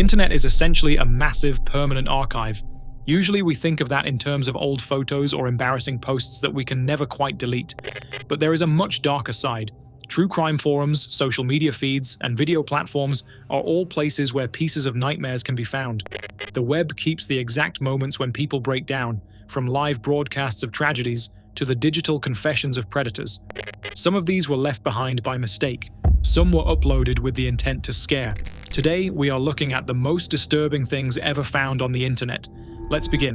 The internet is essentially a massive, permanent archive. Usually we think of that in terms of old photos or embarrassing posts that we can never quite delete. But there is a much darker side. True crime forums, social media feeds, and video platforms are all places where pieces of nightmares can be found. The web keeps the exact moments when people break down, from live broadcasts of tragedies to the digital confessions of predators. Some of these were left behind by mistake. Some were uploaded with the intent to scare. Today, we are looking at the most disturbing things ever found on the internet. Let's begin.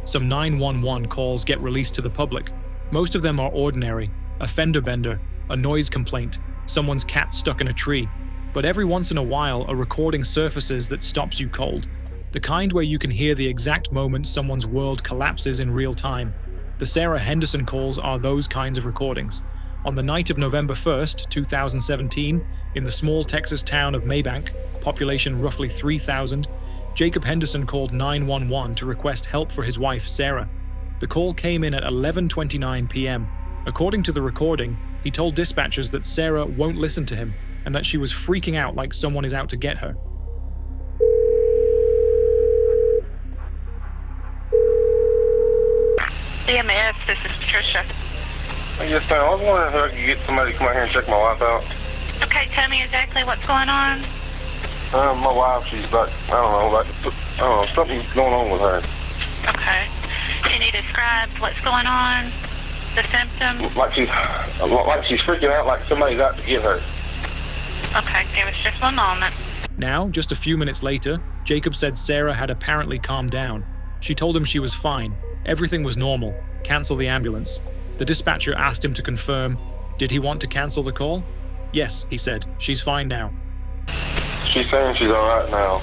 Some 911 calls get released to the public. Most of them are ordinary: a fender bender, a noise complaint, someone's cat stuck in a tree. But every once in a while, a recording surfaces that stops you cold. The kind where you can hear the exact moment someone's world collapses in real time. The Sarah Henderson calls are those kinds of recordings. On the night of November 1st, 2017, in the small Texas town of Maybank, population roughly 3,000, Jacob Henderson called 911 to request help for his wife, Sarah. The call came in at 11:29 p.m. According to the recording, he told dispatchers that Sarah won't listen to him and that she was freaking out like someone is out to get her. CMS, this is Patricia. Yes, ma'am. I was wondering if I could get somebody to come out here and check my wife out. Okay, tell me exactly what's going on. My wife, she's like, something's going on with her. Okay. Can you describe what's going on? The symptoms? Like she's freaking out like somebody's out to get her. Okay, give us just one moment. Now, just a few minutes later, Jacob said Sarah had apparently calmed down. She told him she was fine. Everything was normal. Cancel the ambulance. The dispatcher asked him to confirm. Did he want to cancel the call? Yes, he said. She's fine now. She's saying she's alright now.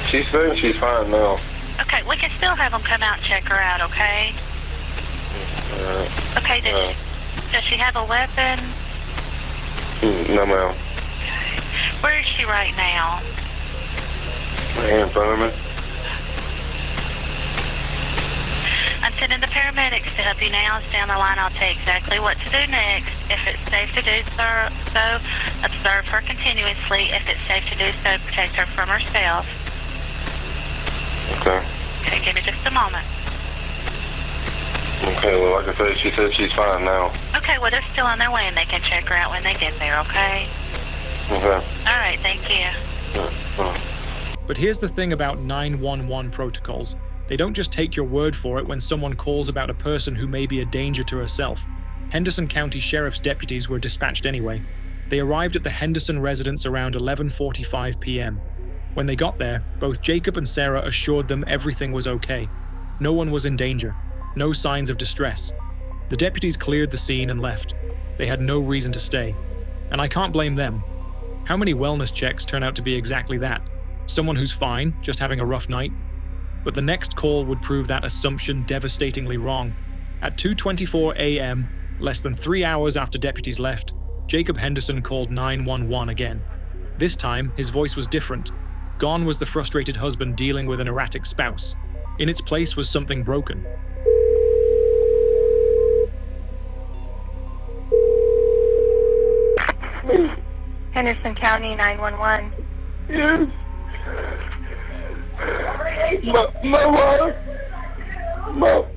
She's saying she's fine now. Okay, we can still have them come out and check her out, okay? Okay, does she have a weapon? No, ma'am. Okay. Where is she right now? Right here in front of me. I'm sending the paramedics to help you now. Stay on the line. I'll tell you exactly what to do next. If it's safe to do so, observe her continuously. If it's safe to do so, protect her from herself. Okay. Okay, give me just a moment. Okay, well, like I said, she said she's fine now. Okay, well, they're still on their way, and they can check her out when they get there, okay? Okay. All right, thank you. But here's the thing about 911 protocols. They don't just take your word for it when someone calls about a person who may be a danger to herself. Henderson County Sheriff's deputies were dispatched anyway. They arrived at the Henderson residence around 11:45 p.m. When they got there, both Jacob and Sarah assured them everything was okay. No one was in danger. No signs of distress. The deputies cleared the scene and left. They had no reason to stay. And I can't blame them. How many wellness checks turn out to be exactly that? Someone who's fine, just having a rough night? But the next call would prove that assumption devastatingly wrong. At 2:24 a.m., less than 3 hours after deputies left, Jacob Henderson called 911 again. This time, his voice was different. Gone was the frustrated husband dealing with an erratic spouse. In its place was something broken. Henderson County 911. Yes.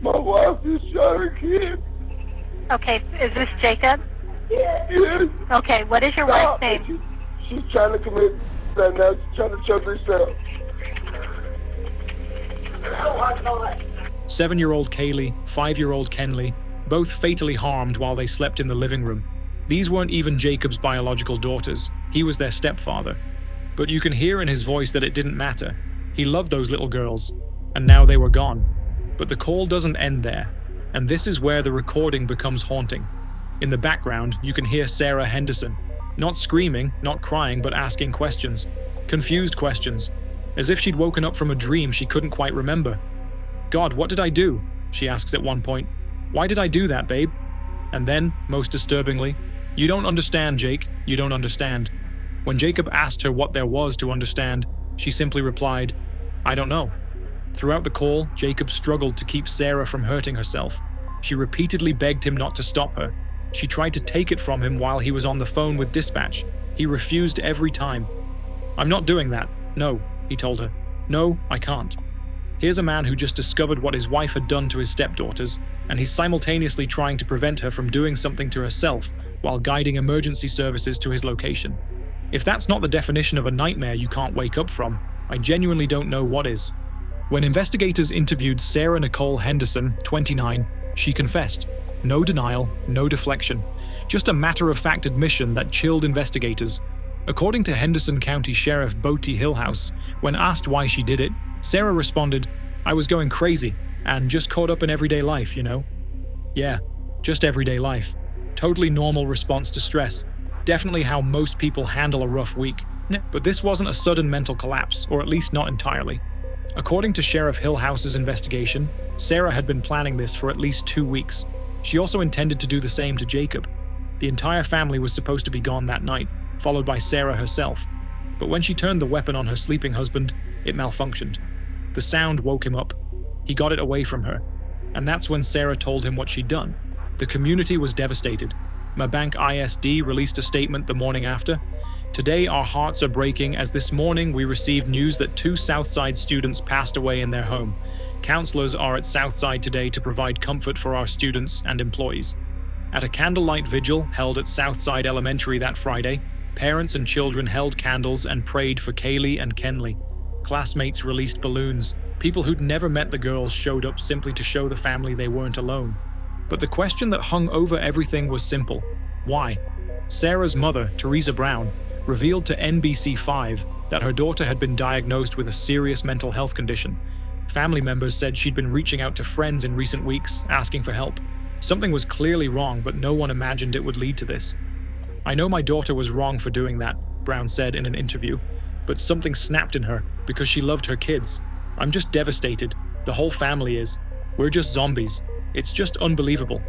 My wife is shot her kid. Okay, is this Jacob? Yes. Okay, what is your wife's name? She's trying to commit that now. She's trying to choke herself. 7-year-old Kaylee, 5-year-old Kenley, both fatally harmed while they slept in the living room. These weren't even Jacob's biological daughters. He was their stepfather. But you can hear in his voice that it didn't matter. He loved those little girls, and now they were gone. But the call doesn't end there, and this is where the recording becomes haunting. In the background, you can hear Sarah Henderson, not screaming, not crying, but asking questions. Confused questions, as if she'd woken up from a dream she couldn't quite remember. "God, what did I do?" she asks at one point. "Why did I do that, babe?" And then, most disturbingly, "You don't understand, Jake, you don't understand." When Jacob asked her what there was to understand, she simply replied, "I don't know." Throughout the call, Jacob struggled to keep Sarah from hurting herself. She repeatedly begged him not to stop her. She tried to take it from him while he was on the phone with dispatch. He refused every time. "I'm not doing that. No," he told her. "No, I can't." Here's a man who just discovered what his wife had done to his stepdaughters, and he's simultaneously trying to prevent her from doing something to herself while guiding emergency services to his location. If that's not the definition of a nightmare you can't wake up from, I genuinely don't know what is. When investigators interviewed Sarah Nicole Henderson, 29, she confessed. No denial, no deflection. Just a matter-of-fact admission that chilled investigators. According to Henderson County Sheriff Bate Hillhouse, when asked why she did it, Sarah responded, "I was going crazy, and just caught up in everyday life, you know." Yeah, just everyday life. Totally normal response to stress. Definitely how most people handle a rough week. But this wasn't a sudden mental collapse, or at least not entirely. According to Sheriff Hillhouse's investigation, Sarah had been planning this for at least 2 weeks. She also intended to do the same to Jacob. The entire family was supposed to be gone that night, followed by Sarah herself. But when she turned the weapon on her sleeping husband, it malfunctioned. The sound woke him up. He got it away from her. And that's when Sarah told him what she'd done. The community was devastated. Mabank ISD released a statement the morning after. "Today our hearts are breaking as this morning we received news that 2 Southside students passed away in their home. Counselors are at Southside today to provide comfort for our students and employees." At a candlelight vigil held at Southside Elementary that Friday, parents and children held candles and prayed for Kaylee and Kenley. Classmates released balloons. People who'd never met the girls showed up simply to show the family they weren't alone. But the question that hung over everything was simple. Why? Sarah's mother, Teresa Brown, revealed to NBC5 that her daughter had been diagnosed with a serious mental health condition. Family members said she'd been reaching out to friends in recent weeks, asking for help. Something was clearly wrong, but no one imagined it would lead to this. "I know my daughter was wrong for doing that," Brown said in an interview, "but something snapped in her because she loved her kids. I'm just devastated. The whole family is. We're just zombies. It's just unbelievable."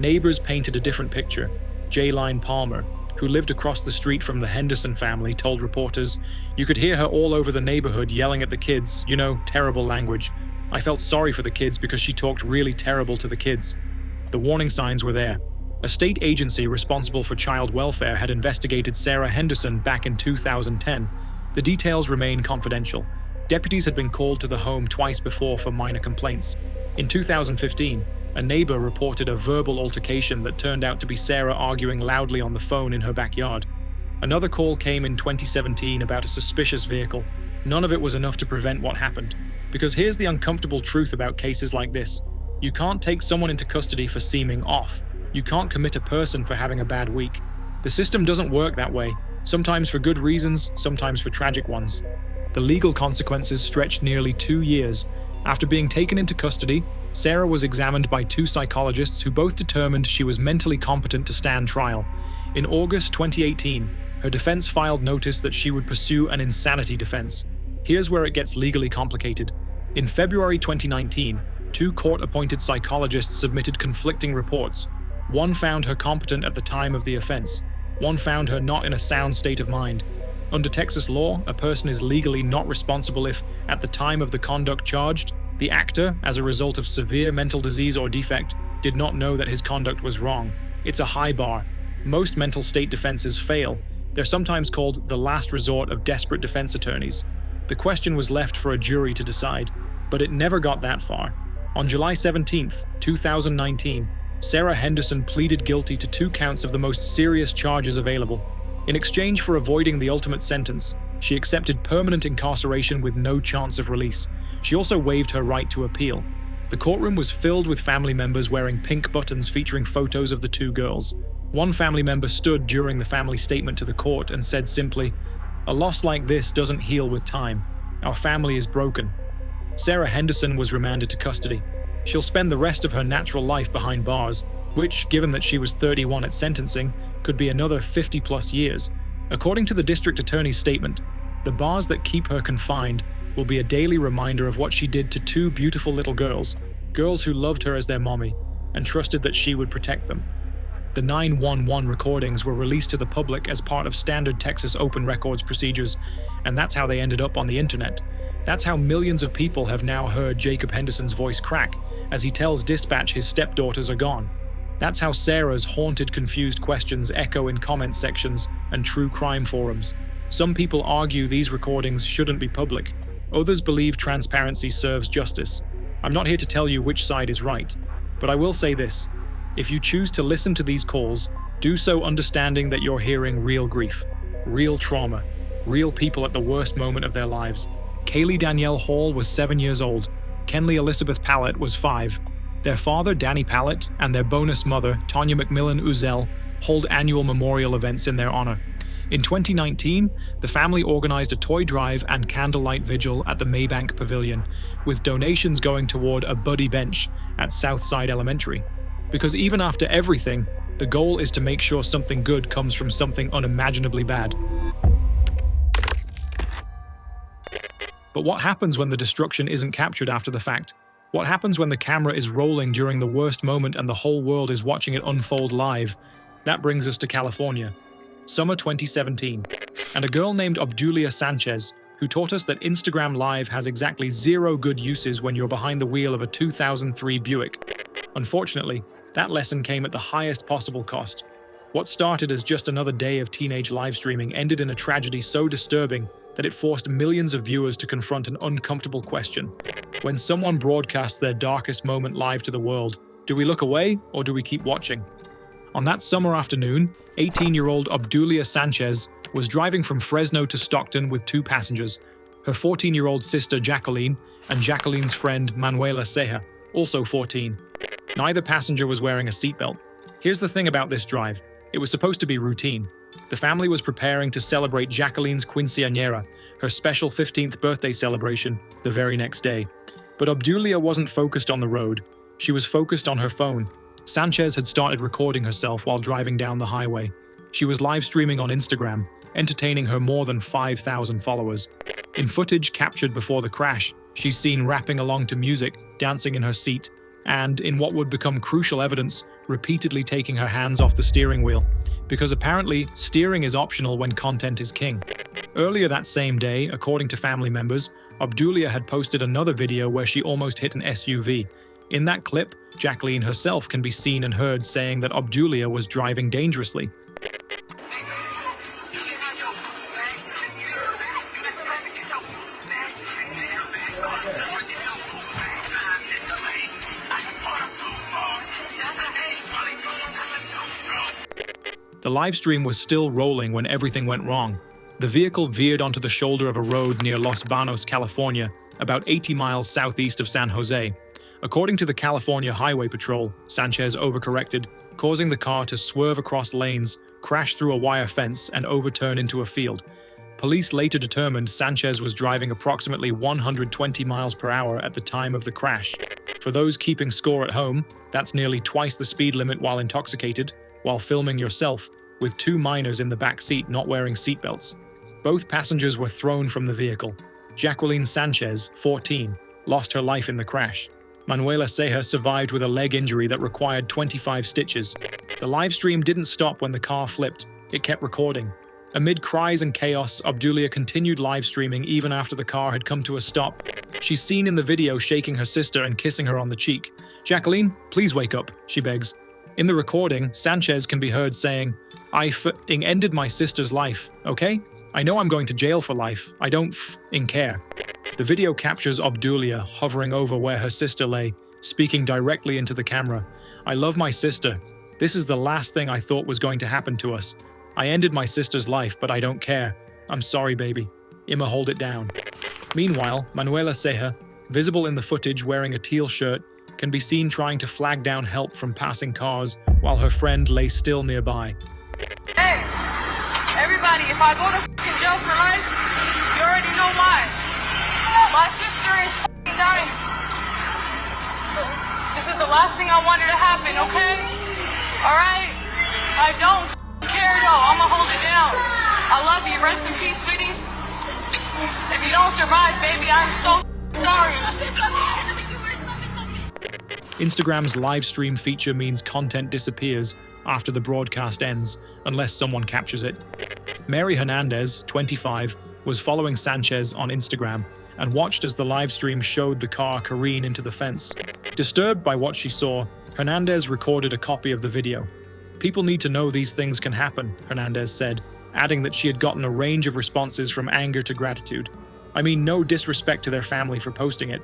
Neighbors painted a different picture. Jayline Palmer, who lived across the street from the Henderson family, told reporters, "You could hear her all over the neighborhood yelling at the kids, terrible language. I felt sorry for the kids because she talked really terrible to the kids." The warning signs were there. A state agency responsible for child welfare had investigated Sarah Henderson back in 2010. The details remain confidential. Deputies had been called to the home twice before for minor complaints. In 2015, a neighbor reported a verbal altercation that turned out to be Sarah arguing loudly on the phone in her backyard. Another call came in 2017 about a suspicious vehicle. None of it was enough to prevent what happened. Because here's the uncomfortable truth about cases like this. You can't take someone into custody for seeming off. You can't commit a person for having a bad week. The system doesn't work that way, sometimes for good reasons, sometimes for tragic ones. The legal consequences stretched nearly 2 years. After being taken into custody, Sarah was examined by 2 psychologists who both determined she was mentally competent to stand trial. In August 2018, her defense filed notice that she would pursue an insanity defense. Here's where it gets legally complicated. In February 2019, 2 court-appointed psychologists submitted conflicting reports. One found her competent at the time of the offense. One found her not in a sound state of mind. Under Texas law, a person is legally not responsible if, at the time of the conduct charged, the actor, as a result of severe mental disease or defect, did not know that his conduct was wrong. It's a high bar. Most mental state defenses fail. They're sometimes called the last resort of desperate defense attorneys. The question was left for a jury to decide, but it never got that far. On July 17, 2019, Sarah Henderson pleaded guilty to 2 counts of the most serious charges available. In exchange for avoiding the ultimate sentence, she accepted permanent incarceration with no chance of release. She also waived her right to appeal. The courtroom was filled with family members wearing pink buttons featuring photos of the 2 girls. One family member stood during the family statement to the court and said simply, "A loss like this doesn't heal with time. Our family is broken." Sarah Henderson was remanded to custody. She'll spend the rest of her natural life behind bars, which, given that she was 31 at sentencing, could be another 50+ years. According to the district attorney's statement, the bars that keep her confined will be a daily reminder of what she did to 2 beautiful little girls who loved her as their mommy and trusted that she would protect them. The 911 recordings were released to the public as part of standard Texas open records procedures, and that's how they ended up on the internet. That's how millions of people have now heard Jacob Henderson's voice crack as he tells dispatch his stepdaughters are gone. That's how Sarah's haunted, confused questions echo in comment sections and true crime forums. Some people argue these recordings shouldn't be public. Others believe transparency serves justice. I'm not here to tell you which side is right, but I will say this. If you choose to listen to these calls, do so understanding that you're hearing real grief, real trauma, real people at the worst moment of their lives. Kaylee Danielle Hall was 7 years old. Kenley Elizabeth Pallett was 5. Their father, Danny Pallett, and their bonus mother, Tanya McMillan Uzel, hold annual memorial events in their honor. In 2019, the family organized a toy drive and candlelight vigil at the Maybank Pavilion, with donations going toward a buddy bench at Southside Elementary. Because even after everything, the goal is to make sure something good comes from something unimaginably bad. But what happens when the destruction isn't captured after the fact? What happens when the camera is rolling during the worst moment and the whole world is watching it unfold live? That brings us to California. Summer 2017, and a girl named Obdulia Sanchez, who taught us that Instagram Live has exactly 0 good uses when you're behind the wheel of a 2003 Buick. Unfortunately, that lesson came at the highest possible cost. What started as just another day of teenage live streaming ended in a tragedy so disturbing that it forced millions of viewers to confront an uncomfortable question. When someone broadcasts their darkest moment live to the world, do we look away or do we keep watching? On that summer afternoon, 18-year-old Obdulia Sanchez was driving from Fresno to Stockton with 2 passengers, her 14-year-old sister Jacqueline and Jacqueline's friend Manuela Ceja, also 14. Neither passenger was wearing a seatbelt. Here's the thing about this drive. It was supposed to be routine. The family was preparing to celebrate Jacqueline's quinceañera, her special 15th birthday celebration, the very next day. But Obdulia wasn't focused on the road. She was focused on her phone. Sanchez had started recording herself while driving down the highway. She was live streaming on Instagram, entertaining her more than 5,000 followers. In footage captured before the crash, she's seen rapping along to music, dancing in her seat, and, in what would become crucial evidence, repeatedly taking her hands off the steering wheel, because apparently steering is optional when content is king. Earlier that same day, according to family members, Obdulia had posted another video where she almost hit an SUV. In that clip, Jacqueline herself can be seen and heard saying that Obdulia was driving dangerously. The live stream was still rolling when everything went wrong. The vehicle veered onto the shoulder of a road near Los Banos, California, about 80 miles southeast of San Jose. According to the California Highway Patrol, Sanchez overcorrected, causing the car to swerve across lanes, crash through a wire fence, and overturn into a field. Police later determined Sanchez was driving approximately 120 miles per hour at the time of the crash. For those keeping score at home, that's nearly twice the speed limit while intoxicated, while filming yourself, with 2 minors in the back seat not wearing seatbelts. Both passengers were thrown from the vehicle. Jacqueline Sanchez, 14, lost her life in the crash. Manuela Ceja survived with a leg injury that required 25 stitches. The live stream didn't stop when the car flipped. It kept recording. Amid cries and chaos, Obdulia continued live streaming even after the car had come to a stop. She's seen in the video shaking her sister and kissing her on the cheek. "Jacqueline, please wake up," she begs. In the recording, Sanchez can be heard saying, "I f***ing ended my sister's life, okay? I know I'm going to jail for life. I don't f***ing care." The video captures Obdulia hovering over where her sister lay, speaking directly into the camera. "I love my sister. This is the last thing I thought was going to happen to us. I ended my sister's life, but I don't care. I'm sorry, baby. Imma, hold it down." Meanwhile, Manuela Ceja, visible in the footage wearing a teal shirt, can be seen trying to flag down help from passing cars while her friend lay still nearby. "Hey, everybody, if I go to f***ing jail for life, you already know why. My sister is f***ing dying. This is the last thing I wanted to happen, okay? Alright? I don't f***ing care though. I'ma hold it down. I love you. Rest in peace, sweetie. If you don't survive, baby, I'm so sorry." Instagram's live stream feature means content disappears after the broadcast ends, unless someone captures it. Mary Hernandez, 25, was following Sanchez on Instagram and watched as the live stream showed the car careen into the fence. Disturbed by what she saw, Hernandez recorded a copy of the video. "People need to know these things can happen," Hernandez said, adding that she had gotten a range of responses from anger to gratitude. I mean, no disrespect to their family for posting it.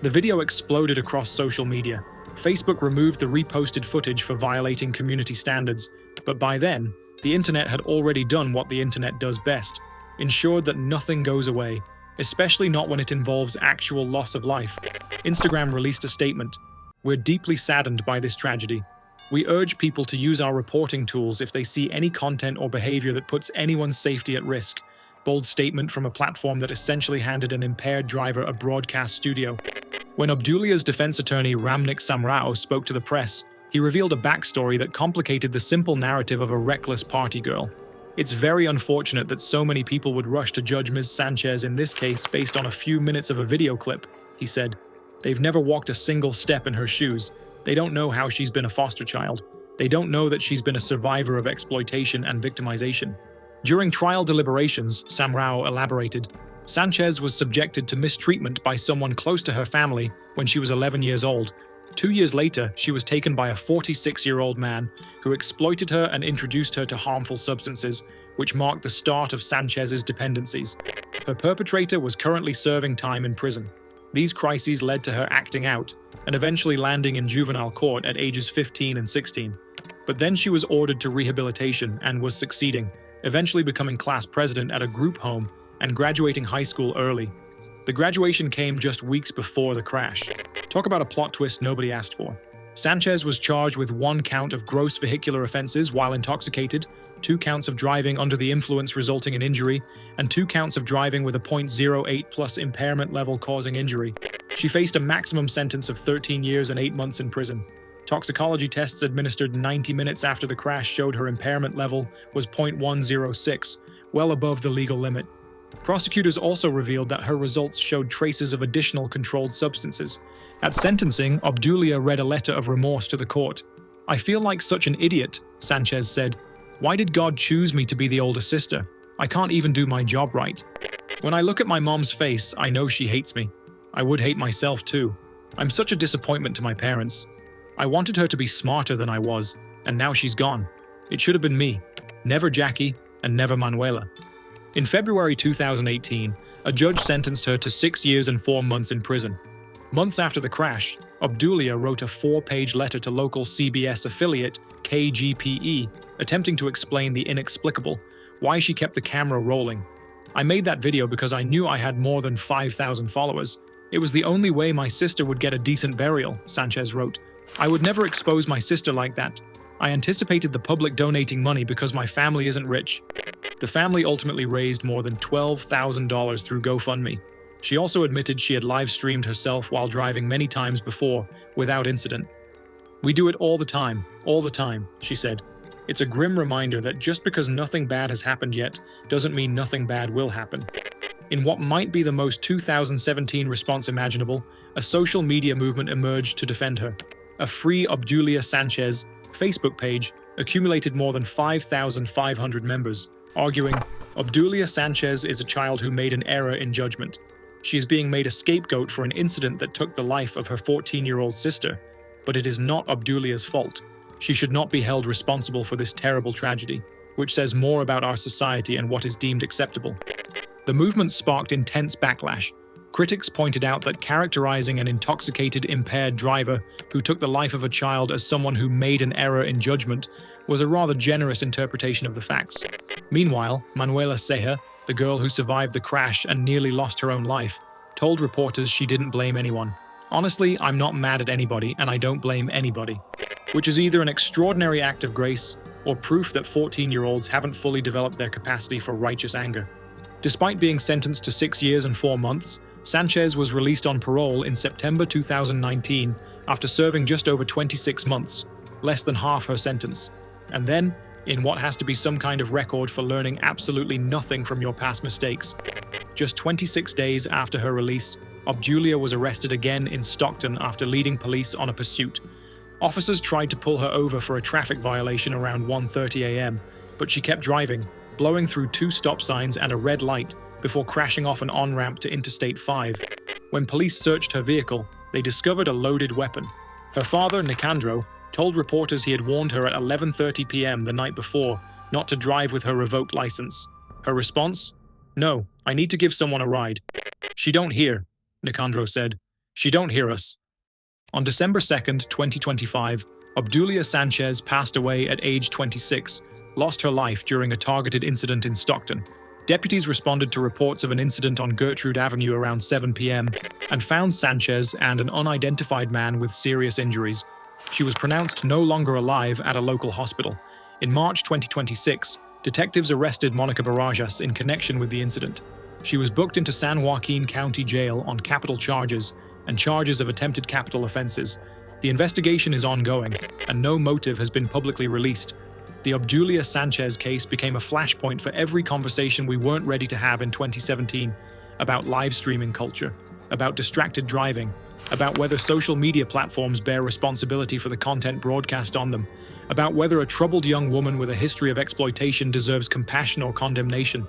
The video exploded across social media. Facebook removed the reposted footage for violating community standards, but by then, the internet had already done what the internet does best: ensured that nothing goes away, especially not when it involves actual loss of life. Instagram released a statement: "We're deeply saddened by this tragedy. We urge people to use our reporting tools if they see any content or behavior that puts anyone's safety at risk." Bold statement from a platform that essentially handed an impaired driver a broadcast studio. When Obdulia's defense attorney Ramnik Samrao spoke to the press, he revealed a backstory that complicated the simple narrative of a reckless party girl. "It's very unfortunate that so many people would rush to judge Ms. Sanchez in this case based on a few minutes of a video clip," he said. "They've never walked a single step in her shoes. They don't know how she's been a foster child. They don't know that she's been a survivor of exploitation and victimization." During trial deliberations, Samrao elaborated, Sanchez was subjected to mistreatment by someone close to her family when she was 11 years old. 2 years later, she was taken by a 46-year-old man who exploited her and introduced her to harmful substances, which marked the start of Sanchez's dependencies. Her perpetrator was currently serving time in prison. These crises led to her acting out and eventually landing in juvenile court at ages 15 and 16. But then she was ordered to rehabilitation and was succeeding, eventually becoming class president at a group home and graduating high school early. The graduation came just weeks before the crash. Talk about a plot twist nobody asked for. Sanchez was charged with 1 count of gross vehicular offenses while intoxicated, 2 counts of driving under the influence resulting in injury, and 2 counts of driving with a .08 plus impairment level causing injury. She faced a maximum sentence of 13 years and 8 months in prison. Toxicology tests administered 90 minutes after the crash showed her impairment level was .106, well above the legal limit. Prosecutors also revealed that her results showed traces of additional controlled substances. At sentencing, Obdulia read a letter of remorse to the court. "I feel like such an idiot," Sanchez said. "Why did God choose me to be the older sister? I can't even do my job right. When I look at my mom's face, I know she hates me. I would hate myself too. I'm such a disappointment to my parents. I wanted her to be smarter than I was, and now she's gone. It should have been me. Never Jackie, and never Manuela." In February 2018, a judge sentenced her to 6 years and 4 months in prison. Months after the crash, Obdulia wrote a 4-page letter to local CBS affiliate KGPE, attempting to explain the inexplicable, why she kept the camera rolling. "I made that video because I knew I had more than 5,000 followers. It was the only way my sister would get a decent burial," Sanchez wrote. "I would never expose my sister like that. I anticipated the public donating money because my family isn't rich." The family ultimately raised more than $12,000 through GoFundMe. She also admitted she had live-streamed herself while driving many times before, without incident. "We do it all the time, she said. "It's a grim reminder that just because nothing bad has happened yet, doesn't mean nothing bad will happen." In what might be the most 2017 response imaginable, a social media movement emerged to defend her. A Free Obdulia Sanchez Facebook page accumulated more than 5,500 members, arguing, "Obdulia Sanchez is a child who made an error in judgment. She is being made a scapegoat for an incident that took the life of her 14-year-old sister, but it is not Obdulia's fault. She should not be held responsible for this terrible tragedy," which says more about our society and what is deemed acceptable. The movement sparked intense backlash. Critics pointed out that characterizing an intoxicated, impaired driver who took the life of a child as someone who made an error in judgment was a rather generous interpretation of the facts. Meanwhile, Manuela Ceja, the girl who survived the crash and nearly lost her own life, told reporters she didn't blame anyone. "Honestly, I'm not mad at anybody, and I don't blame anybody," which is either an extraordinary act of grace or proof that 14-year-olds haven't fully developed their capacity for righteous anger. Despite being sentenced to 6 years and 4 months, Sanchez was released on parole in September 2019 after serving just over 26 months, less than half her sentence. And then, in what has to be some kind of record for learning absolutely nothing from your past mistakes. Just 26 days after her release, Obdulia was arrested again in Stockton after leading police on a pursuit. Officers tried to pull her over for a traffic violation around 1:30 a.m., but she kept driving, blowing through 2 stop signs and a red light before crashing off an on-ramp to Interstate 5. When police searched her vehicle, they discovered a loaded weapon. Her father, Nicandro, told reporters he had warned her at 11:30 p.m. the night before not to drive with her revoked license. Her response? "No, I need to give someone a ride." "She don't hear," Nicandro said. "She don't hear us." On December 2nd, 2025, Obdulia Sanchez passed away at age 26, lost her life during a targeted incident in Stockton. Deputies responded to reports of an incident on Gertrude Avenue around 7 p.m. and found Sanchez and an unidentified man with serious injuries. She was pronounced no longer alive at a local hospital. In March 2026, detectives arrested Monica Barajas in connection with the incident. She was booked into San Joaquin County Jail on capital charges and charges of attempted capital offenses. The investigation is ongoing, and no motive has been publicly released. The Obdulia Sanchez case became a flashpoint for every conversation we weren't ready to have in 2017 about live streaming culture, about distracted driving, about whether social media platforms bear responsibility for the content broadcast on them, about whether a troubled young woman with a history of exploitation deserves compassion or condemnation.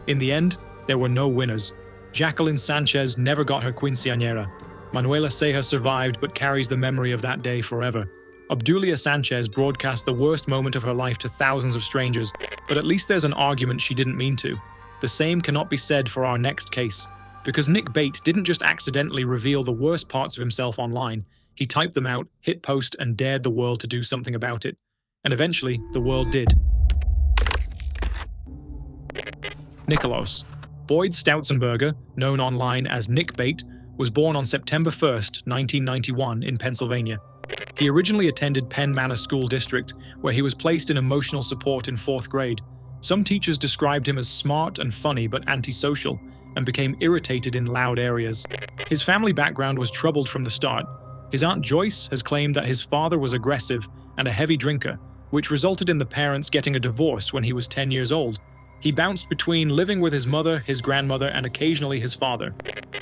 In the end, there were no winners. Jacqueline Sanchez never got her quinceañera. Manuela Ceja survived but carries the memory of that day forever. Obdulia Sanchez broadcast the worst moment of her life to thousands of strangers, but at least there's an argument she didn't mean to. The same cannot be said for our next case. Because Nick Bate didn't just accidentally reveal the worst parts of himself online, he typed them out, hit post, and dared the world to do something about it. And eventually, the world did. Nicholas. Boyd Stautzenberger, known online as Nick Bate, was born on September 1st, 1991 in Pennsylvania. He originally attended Penn Manor School District, where he was placed in emotional support in 4th grade. Some teachers described him as smart and funny but antisocial, and became irritated in loud areas. His family background was troubled from the start. His Aunt Joyce has claimed that his father was aggressive and a heavy drinker, which resulted in the parents getting a divorce when he was 10 years old. He bounced between living with his mother, his grandmother, and occasionally his father.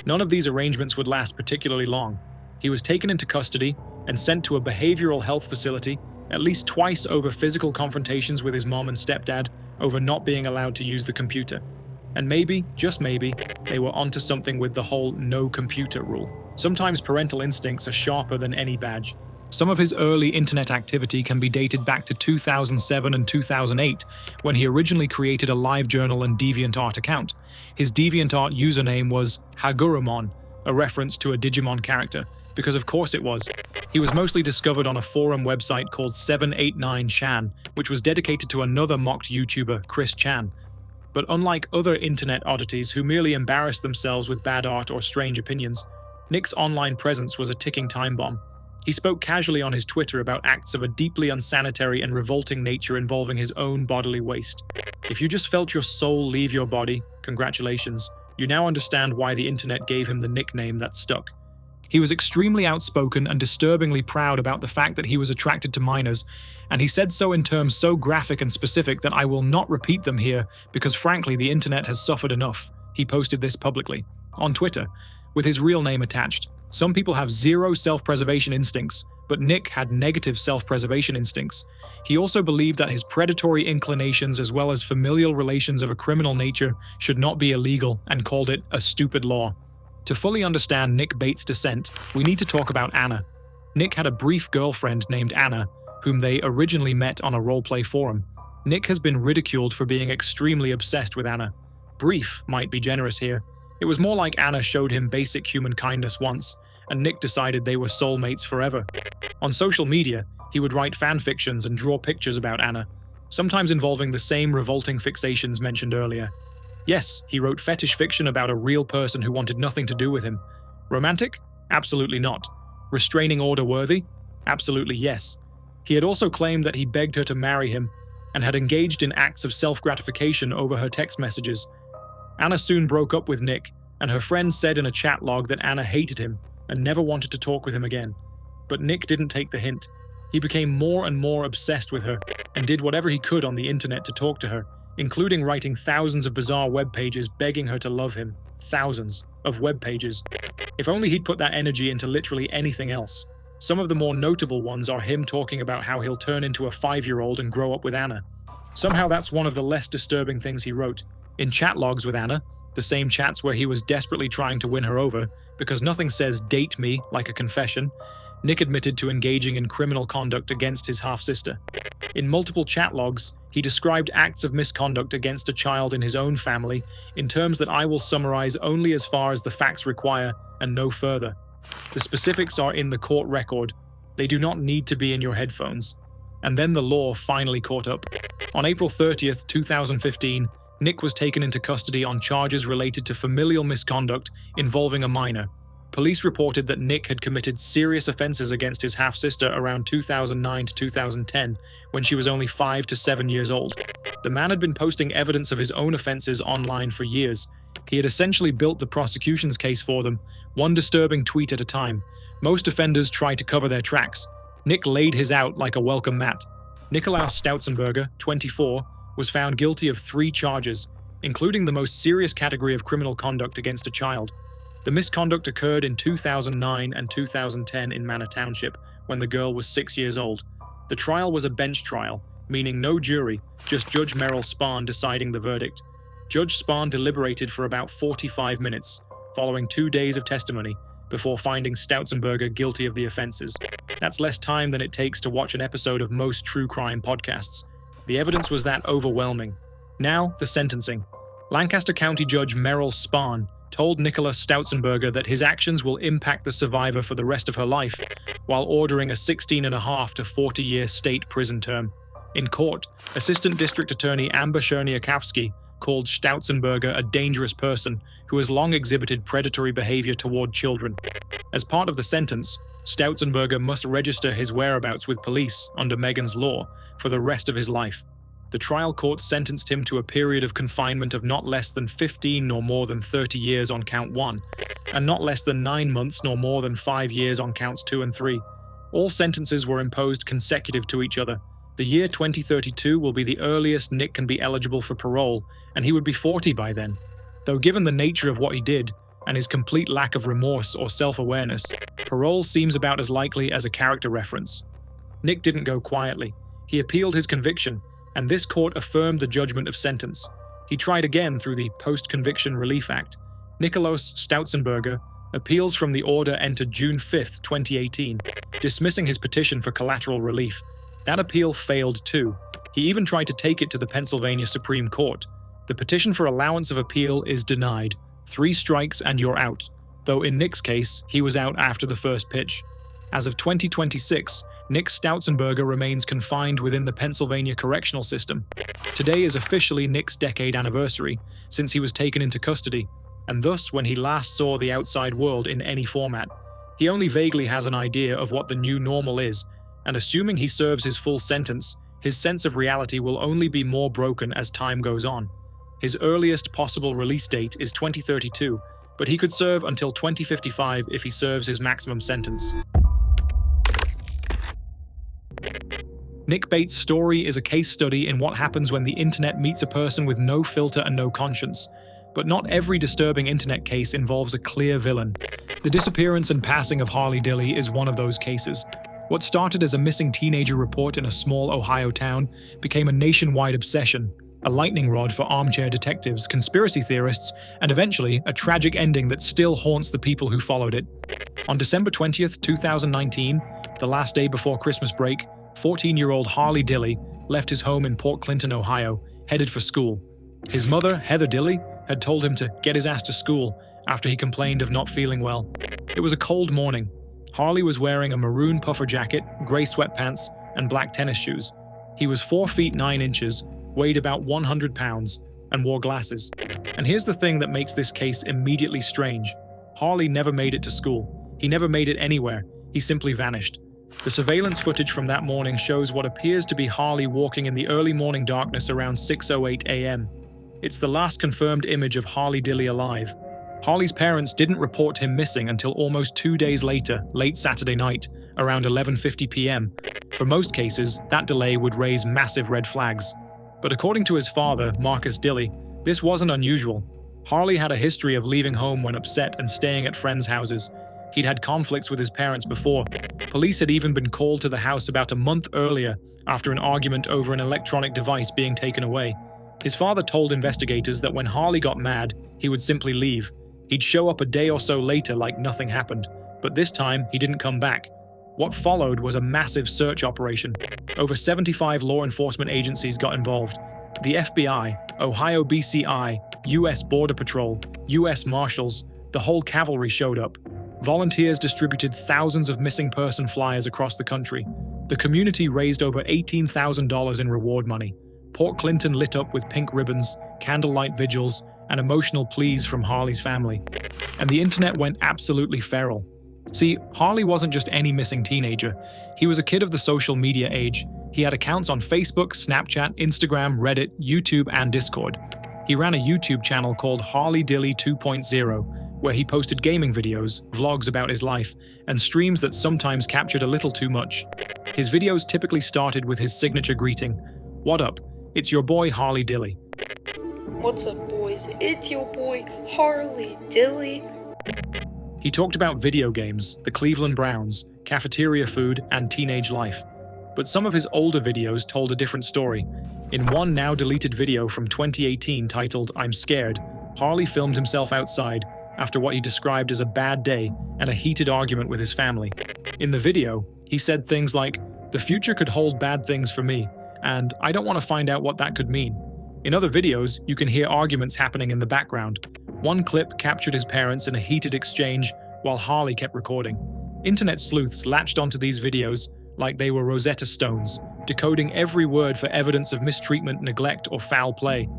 None of these arrangements would last particularly long. He was taken into custody and sent to a behavioral health facility, at least twice over physical confrontations with his mom and stepdad over not being allowed to use the computer. And maybe, just maybe, they were onto something with the whole no computer rule. Sometimes parental instincts are sharper than any badge. Some of his early internet activity can be dated back to 2007 and 2008, when he originally created a LiveJournal and DeviantArt account. His DeviantArt username was Hagurumon, a reference to a Digimon character, because of course it was. He was mostly discovered on a forum website called 789chan, which was dedicated to another mocked YouTuber, Chris Chan. But unlike other internet oddities who merely embarrassed themselves with bad art or strange opinions, Nick's online presence was a ticking time bomb. He spoke casually on his Twitter about acts of a deeply unsanitary and revolting nature involving his own bodily waste. If you just felt your soul leave your body, congratulations. You now understand why the internet gave him the nickname that stuck. He was extremely outspoken and disturbingly proud about the fact that he was attracted to minors, and he said so in terms so graphic and specific that I will not repeat them here because frankly the internet has suffered enough. He posted this publicly, on Twitter, with his real name attached. Some people have zero self-preservation instincts, but Nick had negative self-preservation instincts. He also believed that his predatory inclinations as well as familial relations of a criminal nature should not be illegal and called it a stupid law. To fully understand Nick Bates' descent, we need to talk about Anna. Nick had a brief girlfriend named Anna, whom they originally met on a roleplay forum. Nick has been ridiculed for being extremely obsessed with Anna. Brief might be generous here. It was more like Anna showed him basic human kindness once, and Nick decided they were soulmates forever. On social media, he would write fan fictions and draw pictures about Anna, sometimes involving the same revolting fixations mentioned earlier. Yes, he wrote fetish fiction about a real person who wanted nothing to do with him. Romantic? Absolutely not. Restraining order worthy? Absolutely yes. He had also claimed that he begged her to marry him, and had engaged in acts of self-gratification over her text messages. Anna soon broke up with Nick, and her friends said in a chat log that Anna hated him and never wanted to talk with him again. But Nick didn't take the hint. He became more and more obsessed with her, and did whatever he could on the internet to talk to her, including writing thousands of bizarre web pages begging her to love him. Thousands of web pages. If only he'd put that energy into literally anything else. Some of the more notable ones are him talking about how he'll turn into a 5-year-old and grow up with Anna. Somehow that's one of the less disturbing things he wrote. In chat logs with Anna, the same chats where he was desperately trying to win her over, because nothing says date me like a confession, Nick admitted to engaging in criminal conduct against his half-sister. In multiple chat logs, he described acts of misconduct against a child in his own family in terms that I will summarize only as far as the facts require and no further. The specifics are in the court record. They do not need to be in your headphones. And then the law finally caught up. On April 30th, 2015, Nick was taken into custody on charges related to familial misconduct involving a minor. Police reported that Nick had committed serious offenses against his half-sister around 2009 to 2010, when she was only 5 to 7 years old. The man had been posting evidence of his own offenses online for years. He had essentially built the prosecution's case for them, one disturbing tweet at a time. Most offenders try to cover their tracks. Nick laid his out like a welcome mat. Nikolaus Stautzenberger, 24, was found guilty of 3 charges, including the most serious category of criminal conduct against a child. The misconduct occurred in 2009 and 2010 in Manor Township, when the girl was 6 years old. The trial was a bench trial, meaning no jury, just Judge Merrill Spahn deciding the verdict. Judge Spahn deliberated for about 45 minutes, following 2 days of testimony, before finding Stautzenberger guilty of the offenses. That's less time than it takes to watch an episode of most true crime podcasts. The evidence was that overwhelming. Now, the sentencing. Lancaster County Judge Merrill Spahn told Nicholas Stautzenberger that his actions will impact the survivor for the rest of her life, while ordering a 16.5 to 40-year state prison term. In court, Assistant District Attorney Amber Cherniakowski called Stautzenberger a dangerous person who has long exhibited predatory behavior toward children. As part of the sentence, Stautzenberger must register his whereabouts with police under Megan's Law for the rest of his life. The trial court sentenced him to a period of confinement of not less than 15 nor more than 30 years on count 1, and not less than 9 months nor more than 5 years on counts 2 and 3. All sentences were imposed consecutive to each other. The year 2032 will be the earliest Nick can be eligible for parole, and he would be 40 by then. Though given the nature of what he did, and his complete lack of remorse or self-awareness, parole seems about as likely as a character reference. Nick didn't go quietly. He appealed his conviction, and this court affirmed the judgment of sentence. He tried again through the Post-Conviction Relief Act. Nikolaus Stautzenberger appeals from the order entered June 5, 2018, dismissing his petition for collateral relief. That appeal failed too. He even tried to take it to the Pennsylvania Supreme Court. The petition for allowance of appeal is denied. 3 strikes and you're out, though in Nick's case, he was out after the first pitch. As of 2026, Nick Stautzenberger remains confined within the Pennsylvania correctional system. Today is officially Nick's decade anniversary, since he was taken into custody, and thus when he last saw the outside world in any format. He only vaguely has an idea of what the new normal is, and assuming he serves his full sentence, his sense of reality will only be more broken as time goes on. His earliest possible release date is 2032, but he could serve until 2055 if he serves his maximum sentence. Nick Bate's story is a case study in what happens when the internet meets a person with no filter and no conscience. But not every disturbing internet case involves a clear villain. The disappearance and passing of Harley Dilly is one of those cases. What started as a missing teenager report in a small Ohio town became a nationwide obsession, a lightning rod for armchair detectives, conspiracy theorists, and eventually a tragic ending that still haunts the people who followed it. On December 20th, 2019, the last day before Christmas break, 14-year-old Harley Dilly left his home in Port Clinton, Ohio, headed for school. His mother, Heather Dilly, had told him to get his ass to school after he complained of not feeling well. It was a cold morning. Harley was wearing a maroon puffer jacket, gray sweatpants, and black tennis shoes. He was 4 feet 9 inches, weighed about 100 pounds, and wore glasses. And here's the thing that makes this case immediately strange. Harley never made it to school. He never made it anywhere. He simply vanished. The surveillance footage from that morning shows what appears to be Harley walking in the early morning darkness around 6:08 a.m. It's the last confirmed image of Harley Dilly alive. Harley's parents didn't report him missing until almost 2 days later, late Saturday night, around 11:50 p.m. For most cases, that delay would raise massive red flags. But according to his father, Marcus Dilly, this wasn't unusual. Harley had a history of leaving home when upset and staying at friends' houses. He'd had conflicts with his parents before. Police had even been called to the house about a month earlier after an argument over an electronic device being taken away. His father told investigators that when Harley got mad, he would simply leave. He'd show up a day or so later like nothing happened, but this time he didn't come back. What followed was a massive search operation. Over 75 law enforcement agencies got involved. The FBI, Ohio BCI, US Border Patrol, US Marshals, the whole cavalry showed up. Volunteers distributed thousands of missing person flyers across the country. The community raised over $18,000 in reward money. Port Clinton lit up with pink ribbons, candlelight vigils, and emotional pleas from Harley's family. And the internet went absolutely feral. See, Harley wasn't just any missing teenager. He was a kid of the social media age. He had accounts on Facebook, Snapchat, Instagram, Reddit, YouTube, and Discord. He ran a YouTube channel called Harley Dilly 2.0, where he posted gaming videos, vlogs about his life, and streams that sometimes captured a little too much. His videos typically started with his signature greeting, "What up? It's your boy Harley Dilly." What's up, boys? It's your boy Harley Dilly. He talked about video games, the Cleveland Browns, cafeteria food, and teenage life. But some of his older videos told a different story. In one now deleted video from 2018 titled "I'm Scared," Harley filmed himself outside after what he described as a bad day and a heated argument with his family. In the video, he said things like, "The future could hold bad things for me, and I don't want to find out what that could mean." In other videos, you can hear arguments happening in the background. One clip captured his parents in a heated exchange while Harley kept recording. Internet sleuths latched onto these videos like they were Rosetta Stones, decoding every word for evidence of mistreatment, neglect, or foul play.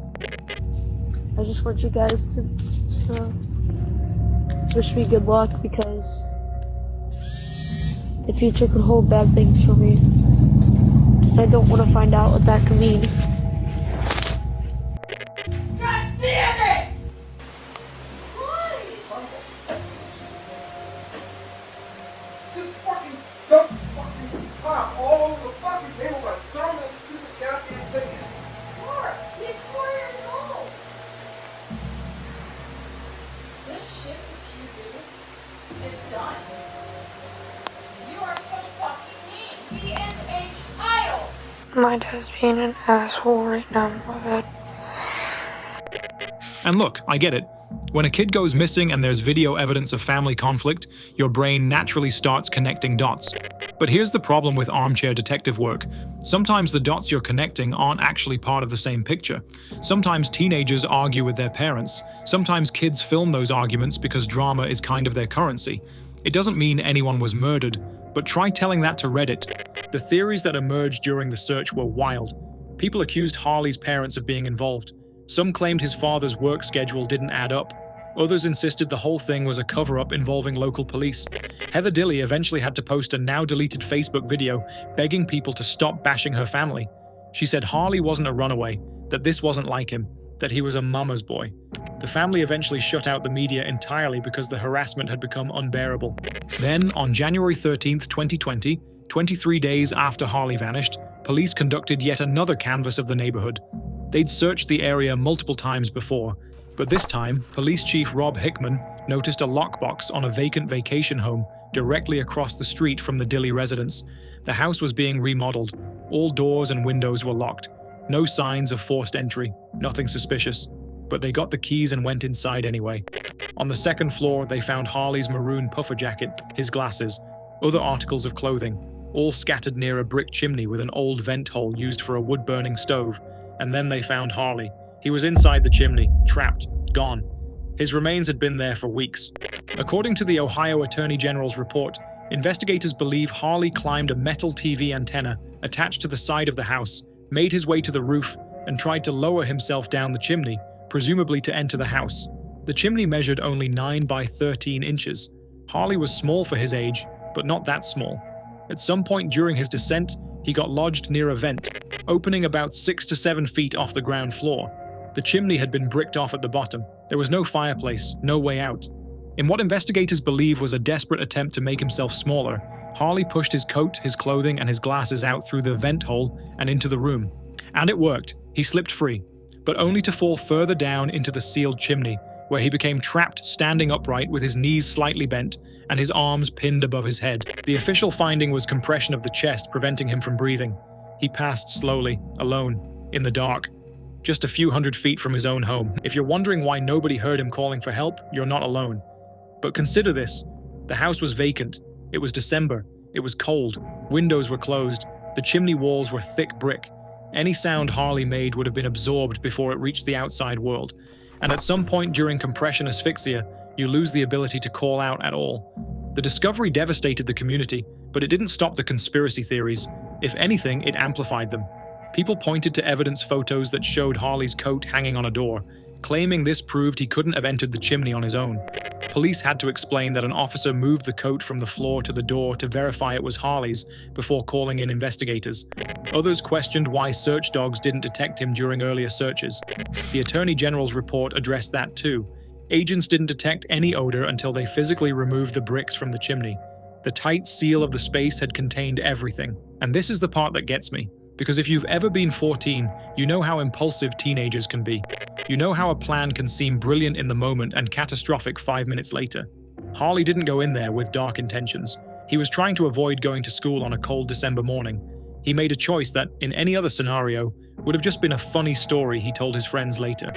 I just want you guys to wish me good luck, because the future could hold bad things for me. I don't want to find out what that could mean. God damn it! Just fucking dump fucking pop all over the fucking table by throwing that stupid goddamn thing in. He's 4 years old. This shit that you do is done. You are so fucking mean. He is a child. My dad's being an asshole right now in my head. And look, I get it. When a kid goes missing and there's video evidence of family conflict, your brain naturally starts connecting dots. But here's the problem with armchair detective work. Sometimes the dots you're connecting aren't actually part of the same picture. Sometimes teenagers argue with their parents. Sometimes kids film those arguments because drama is kind of their currency. It doesn't mean anyone was murdered, but try telling that to Reddit. The theories that emerged during the search were wild. People accused Harley's parents of being involved. Some claimed his father's work schedule didn't add up. Others insisted the whole thing was a cover-up involving local police. Heather Dilly eventually had to post a now-deleted Facebook video begging people to stop bashing her family. She said Harley wasn't a runaway, that this wasn't like him, that he was a mama's boy. The family eventually shut out the media entirely because the harassment had become unbearable. Then, on January 13th, 2020, 23 days after Harley vanished, police conducted yet another canvass of the neighborhood. They'd searched the area multiple times before, but this time, Police Chief Rob Hickman noticed a lockbox on a vacant vacation home directly across the street from the Dilly residence. The house was being remodeled. All doors and windows were locked. No signs of forced entry, nothing suspicious. But they got the keys and went inside anyway. On the second floor, they found Harley's maroon puffer jacket, his glasses, other articles of clothing, all scattered near a brick chimney with an old vent hole used for a wood-burning stove. And then they found Harley. He was inside the chimney, trapped, gone. His remains had been there for weeks. According to the Ohio Attorney General's report, investigators believe Harley climbed a metal TV antenna attached to the side of the house, made his way to the roof, and tried to lower himself down the chimney, presumably to enter the house. The chimney measured only 9 by 13 inches. Harley was small for his age, but not that small. At some point during his descent, he got lodged near a vent, opening about 6 to 7 feet off the ground floor. The chimney had been bricked off at the bottom. There was no fireplace, no way out. In what investigators believe was a desperate attempt to make himself smaller, Harley pushed his coat, his clothing, and his glasses out through the vent hole and into the room. And it worked. He slipped free, but only to fall further down into the sealed chimney, where he became trapped standing upright with his knees slightly bent and his arms pinned above his head. The official finding was compression of the chest preventing him from breathing. He passed slowly, alone, in the dark, just a few hundred feet from his own home. If you're wondering why nobody heard him calling for help, you're not alone. But consider this. The house was vacant. It was December. It was cold, windows were closed, the chimney walls were thick brick. Any sound Harley made would have been absorbed before it reached the outside world. And at some point during compression asphyxia, you lose the ability to call out at all. The discovery devastated the community, but it didn't stop the conspiracy theories. If anything, it amplified them. People pointed to evidence photos that showed Harley's coat hanging on a door, claiming this proved he couldn't have entered the chimney on his own. Police had to explain that an officer moved the coat from the floor to the door to verify it was Harley's before calling in investigators. Others questioned why search dogs didn't detect him during earlier searches. The Attorney General's report addressed that too. Agents didn't detect any odor until they physically removed the bricks from the chimney. The tight seal of the space had contained everything. And this is the part that gets me. Because if you've ever been 14, you know how impulsive teenagers can be. You know how a plan can seem brilliant in the moment and catastrophic 5 minutes later. Harley didn't go in there with dark intentions. He was trying to avoid going to school on a cold December morning. He made a choice that, in any other scenario, would have just been a funny story he told his friends later.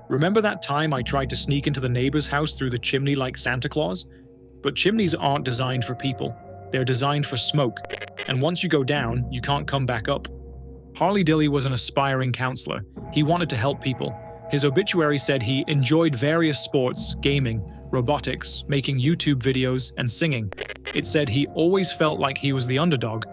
Remember that time I tried to sneak into the neighbor's house through the chimney like Santa Claus? But chimneys aren't designed for people. They're designed for smoke. And once you go down, you can't come back up. Harley Dilly was an aspiring counselor. He wanted to help people. His obituary said he enjoyed various sports, gaming, robotics, making YouTube videos, and singing. It said he always felt like he was the underdog,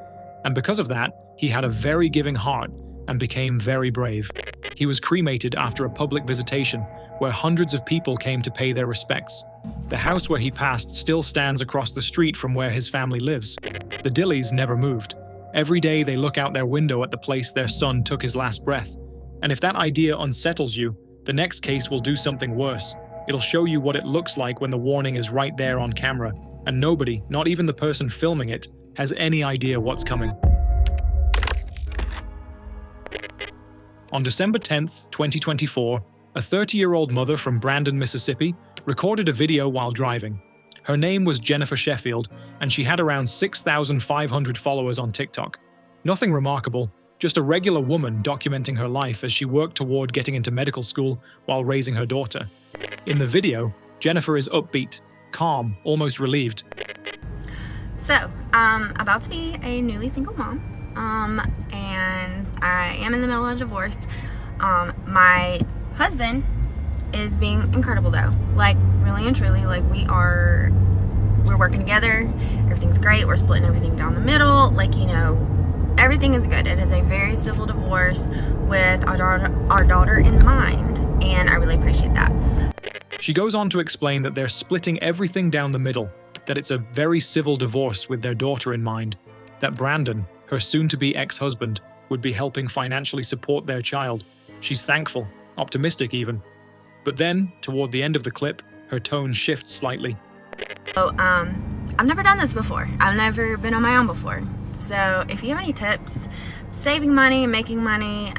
and because of that, he had a very giving heart and became very brave. He was cremated after a public visitation where hundreds of people came to pay their respects. The house where he passed still stands across the street from where his family lives. The Dillys never moved. Every day they look out their window at the place their son took his last breath. And if that idea unsettles you, the next case will do something worse. It'll show you what it looks like when the warning is right there on camera, and nobody, not even the person filming it, has any idea what's coming. On December 10th, 2024, a 30-year-old mother from Brandon, Mississippi, recorded a video while driving. Her name was Jennier Shefield, and she had around 6,500 followers on TikTok. Nothing remarkable, just a regular woman documenting her life as she worked toward getting into medical school while raising her daughter. In the video, Jennifer is upbeat, calm, almost relieved. So, about to be a newly single mom, and I am in the middle of a divorce. My husband is being incredible though, like really and truly, like we're working together, everything's great, we're splitting everything down the middle, like, you know, everything is good. It is a very civil divorce with our daughter in mind, and I really appreciate that. She goes on to explain that they're splitting everything down the middle, that it's a very civil divorce with their daughter in mind, that Brandon, her soon-to-be ex-husband, would be helping financially support their child. She's thankful, optimistic even. But then, toward the end of the clip, her tone shifts slightly. So, I've never done this before. I've never been on my own before. So, if you have any tips, saving money, making money,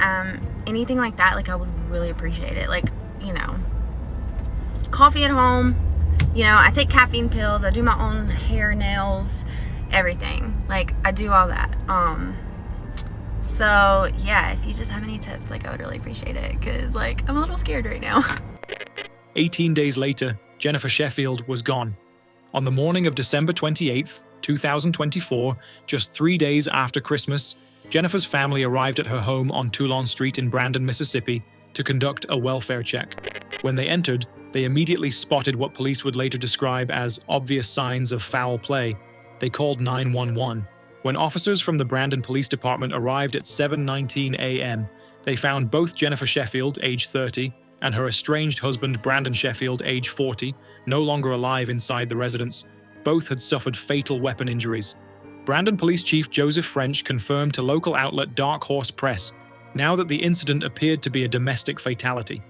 anything like that, like I would really appreciate it. Like, you know, coffee at home, you know, I take caffeine pills, I do my own hair, nails, everything. Like, I do all that. So, yeah, if you just have any tips, like, I would really appreciate it, because, like, I'm a little scared right now. 18 days later, Jennier Shefield was gone. On the morning of December 28th, 2024, just 3 days after Christmas, Jennifer's family arrived at her home on Toulon Street in Brandon, Mississippi, to conduct a welfare check. When they entered, they immediately spotted what police would later describe as obvious signs of foul play. They called 911. When officers from the Brandon Police Department arrived at 7:19 a.m., they found both Jennier Shefield, age 30, and her estranged husband, Brandon Shefield, age 40, no longer alive inside the residence. Both had suffered fatal weapon injuries. Brandon Police Chief Joseph French confirmed to local outlet Dark Horse Press, now that the incident appeared to be a domestic fatality.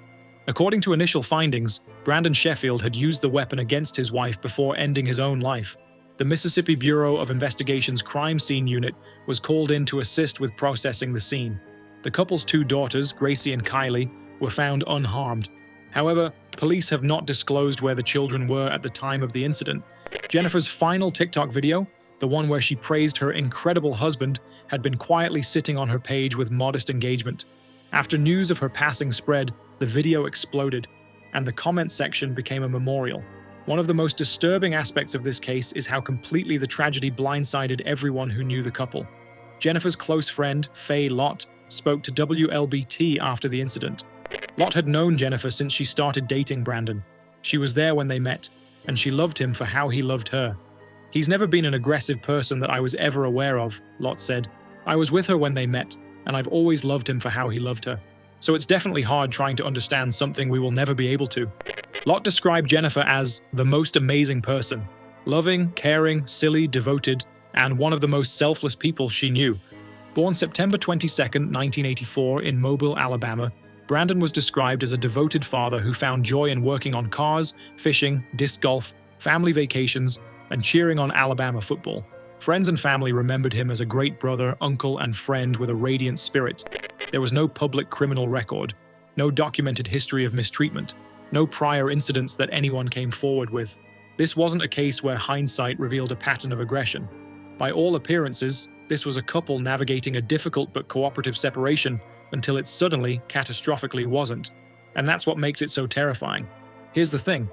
According to initial findings, Brandon Shefield had used the weapon against his wife before ending his own life. The Mississippi Bureau of Investigation's Crime Scene Unit was called in to assist with processing the scene. The couple's 2 daughters, Gracie and Kylie, were found unharmed. However, police have not disclosed where the children were at the time of the incident. Jennifer's final TikTok video, the one where she praised her incredible husband, had been quietly sitting on her page with modest engagement. After news of her passing spread, the video exploded, and the comment section became a memorial. One of the most disturbing aspects of this case is how completely the tragedy blindsided everyone who knew the couple. Jennifer's close friend, Faye Lott, spoke to WLBT after the incident. Lott had known Jennifer since she started dating Brandon. She was there when they met, and she loved him for how he loved her. "He's never been an aggressive person that I was ever aware of," Lott said. "I was with her when they met, and I've always loved him for how he loved her. So it's definitely hard trying to understand something we will never be able to." Lott described Jennifer as the most amazing person. Loving, caring, silly, devoted, and one of the most selfless people she knew. Born September 22, 1984 in Mobile, Alabama, Brandon was described as a devoted father who found joy in working on cars, fishing, disc golf, family vacations, and cheering on Alabama football. Friends and family remembered him as a great brother, uncle, and friend with a radiant spirit. There was no public criminal record, no documented history of mistreatment, no prior incidents that anyone came forward with. This wasn't a case where hindsight revealed a pattern of aggression. By all appearances, this was a couple navigating a difficult but cooperative separation until it suddenly, catastrophically wasn't. And that's what makes it so terrifying. Here's the thing.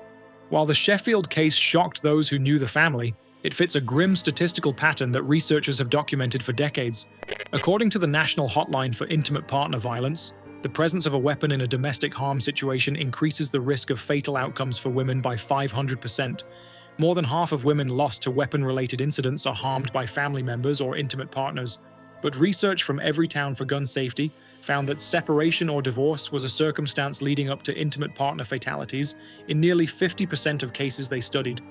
While the Shefield case shocked those who knew the family, it fits a grim statistical pattern that researchers have documented for decades. According to the National Hotline for Intimate Partner Violence, the presence of a weapon in a domestic harm situation increases the risk of fatal outcomes for women by 500%. More than half of women lost to weapon-related incidents are harmed by family members or intimate partners. But research from Everytown for Gun Safety found that separation or divorce was a circumstance leading up to intimate partner fatalities in nearly 50% of cases they studied.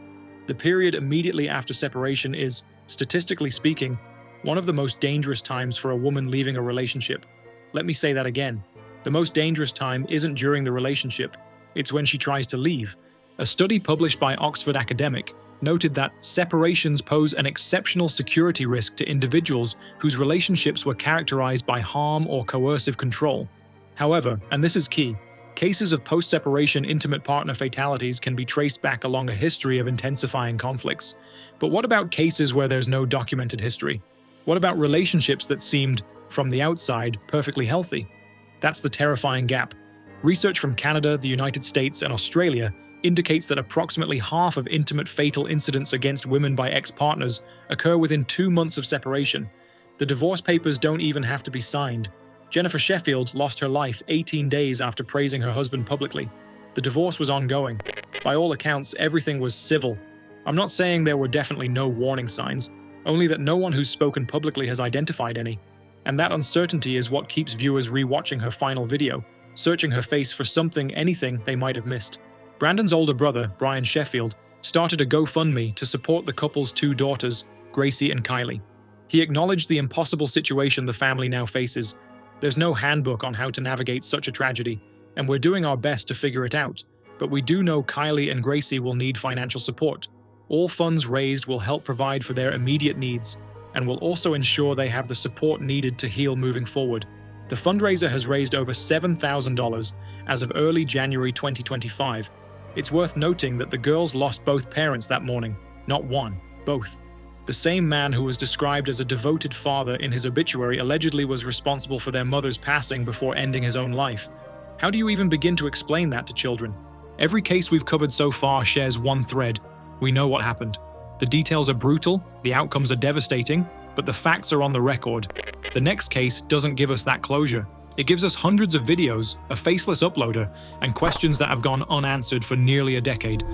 The period immediately after separation is, statistically speaking, one of the most dangerous times for a woman leaving a relationship. Let me say that again. The most dangerous time isn't during the relationship, it's when she tries to leave. A study published by Oxford Academic noted that separations pose an exceptional security risk to individuals whose relationships were characterized by harm or coercive control. However, and this is key, cases of post-separation intimate partner fatalities can be traced back along a history of intensifying conflicts. But what about cases where there's no documented history? What about relationships that seemed, from the outside, perfectly healthy? That's the terrifying gap. Research from Canada, the United States, and Australia indicates that approximately half of intimate fatal incidents against women by ex-partners occur within 2 months of separation. The divorce papers don't even have to be signed. Jennifer Shefield lost her life 18 days after praising her husband publicly. The divorce was ongoing. By all accounts, everything was civil. I'm not saying there were definitely no warning signs, only that no one who's spoken publicly has identified any. And that uncertainty is what keeps viewers re-watching her final video, searching her face for something, anything they might have missed. Brandon's older brother, Brian Shefield, started a GoFundMe to support the couple's 2 daughters, Gracie and Kylie. He acknowledged the impossible situation the family now faces. There's no handbook on how to navigate such a tragedy, and we're doing our best to figure it out, but we do know Kylie and Gracie will need financial support. All funds raised will help provide for their immediate needs, and will also ensure they have the support needed to heal moving forward. The fundraiser has raised over $7,000 as of early January 2025. It's worth noting that the girls lost both parents that morning, not one, both. The same man who was described as a devoted father in his obituary allegedly was responsible for their mother's passing before ending his own life. How do you even begin to explain that to children? Every case we've covered so far shares one thread. We know what happened. The details are brutal, the outcomes are devastating, but the facts are on the record. The next case doesn't give us that closure. It gives us hundreds of videos, a faceless uploader, and questions that have gone unanswered for nearly a decade.